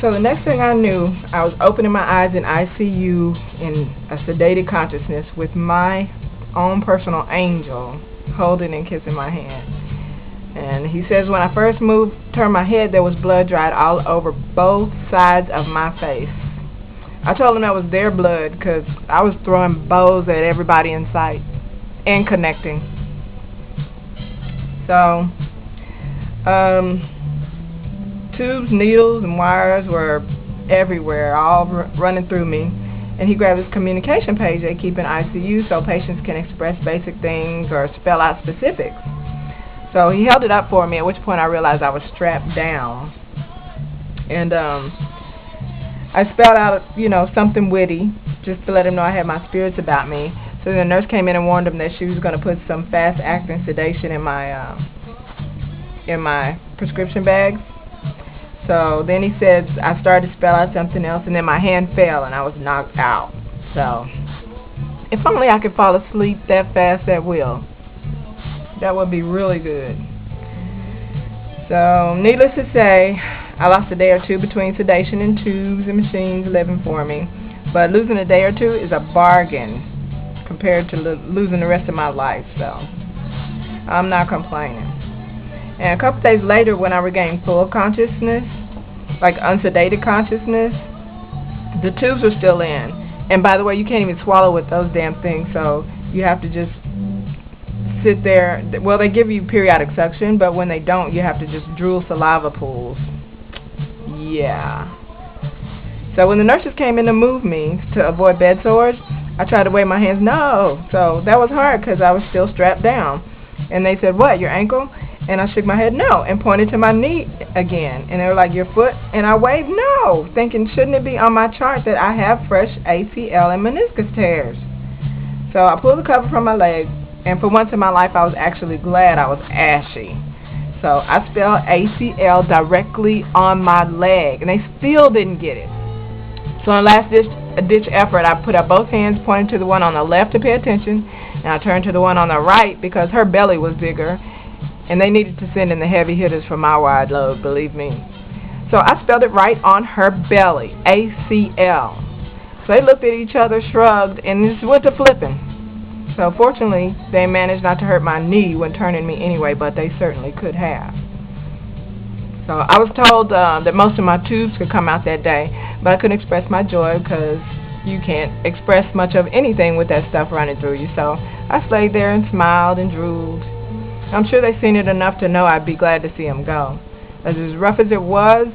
So the next thing I knew, I was opening my eyes in ICU in a sedated consciousness with my own personal angel holding and kissing my hand. And he says when I first turned my head, there was blood dried all over both sides of my face. I told him that was their blood because I was throwing bows at everybody in sight and connecting. So, tubes, needles, and wires were everywhere, all running through me. And he grabbed his communication page they keep in ICU so patients can express basic things or spell out specifics. So he held it up for me, at which point I realized I was strapped down. And I spelled out, something witty, just to let him know I had my spirits about me. So the nurse came in and warned him that she was going to put some fast-acting sedation in my prescription bags. So then he said I started to spell out something else, and then my hand fell, and I was knocked out. So if only I could fall asleep that fast at will. That would be really good. So needless to say, I lost a day or two between sedation and tubes and machines living for me. But losing a day or two is a bargain compared to losing the rest of my life. So I'm not complaining. And a couple days later, when I regained full consciousness, like unsedated consciousness, the tubes were still in. And by the way, you can't even swallow with those damn things, so you have to just sit there. Well, they give you periodic suction, but when they don't, you have to just drool saliva pools. Yeah. So when the nurses came in to move me to avoid bed sores, I tried to wave my hands, no. So that was hard because I was still strapped down. And they said, what, your ankle? And I shook my head, no, and pointed to my knee again. And they were like, your foot? And I waved, no, thinking, shouldn't it be on my chart that I have fresh ACL and meniscus tears? So I pulled the cover from my leg, and for once in my life, I was actually glad I was ashy. So I spelled ACL directly on my leg, and they still didn't get it. So in a last-ditch effort, I put up both hands, pointing to the one on the left to pay attention, and I turned to the one on the right because her belly was bigger, and they needed to send in the heavy hitters for my wide load, believe me. So I spelled it right on her belly, ACL. So they looked at each other, shrugged, and just went to flipping. So fortunately, they managed not to hurt my knee when turning me anyway, but they certainly could have. So I was told that most of my tubes could come out that day, but I couldn't express my joy because you can't express much of anything with that stuff running through you. So I stayed there and smiled and drooled. I'm sure they've seen it enough to know I'd be glad to see them go. As rough as it was,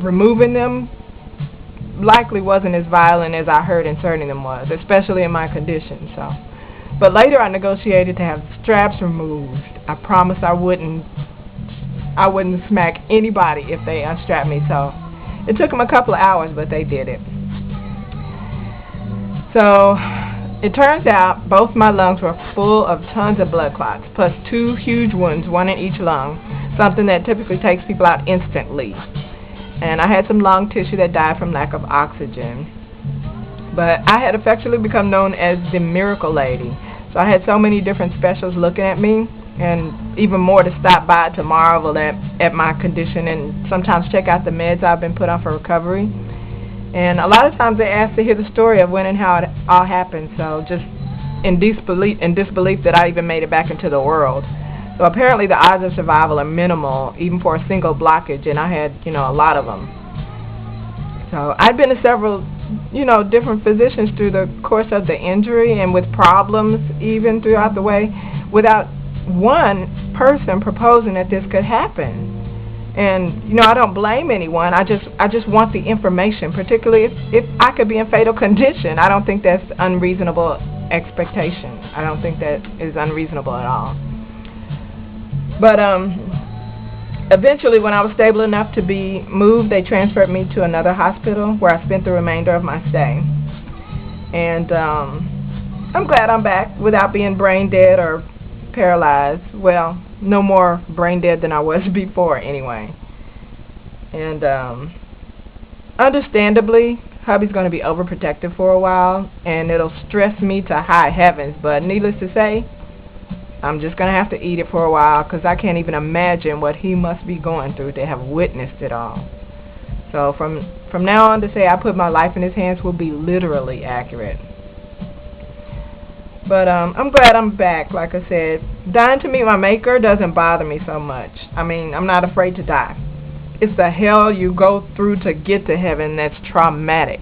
removing them likely wasn't as violent as I heard inserting them was, especially in my condition. But later I negotiated to have straps removed. I promised I wouldn't smack anybody if they unstrapped me. So it took them a couple of hours, but they did it. So it turns out both my lungs were full of tons of blood clots, plus 2 huge wounds, one in each lung, something that typically takes people out instantly. And I had some lung tissue that died from lack of oxygen. But I had effectively become known as the Miracle Lady. So I had so many different specialists looking at me, and even more to stop by to marvel at my condition and sometimes check out the meds I've been put on for recovery. And a lot of times they ask to hear the story of when and how it all happened, so just in disbelief that I even made it back into the world. So apparently the odds of survival are minimal, even for a single blockage, and I had, a lot of them. So I'd been to several, different physicians through the course of the injury and with problems even throughout the way without one person proposing that this could happen. And, I don't blame anyone. I just want the information, particularly if I could be in fatal condition. I don't think that's unreasonable expectation. I don't think that is unreasonable at all. But eventually, when I was stable enough to be moved, they transferred me to another hospital where I spent the remainder of my stay. And I'm glad I'm back without being brain dead or paralyzed. Well, no more brain dead than I was before anyway. And understandably, hubby's going to be overprotective for a while, and it'll stress me to high heavens. But needless to say, I'm just going to have to eat it for a while because I can't even imagine what he must be going through to have witnessed it all. So from now on, to say I put my life in his hands will be literally accurate. But I'm glad I'm back. Like I said, dying to meet my maker doesn't bother me so much. I mean, I'm not afraid to die. It's the hell you go through to get to heaven that's traumatic.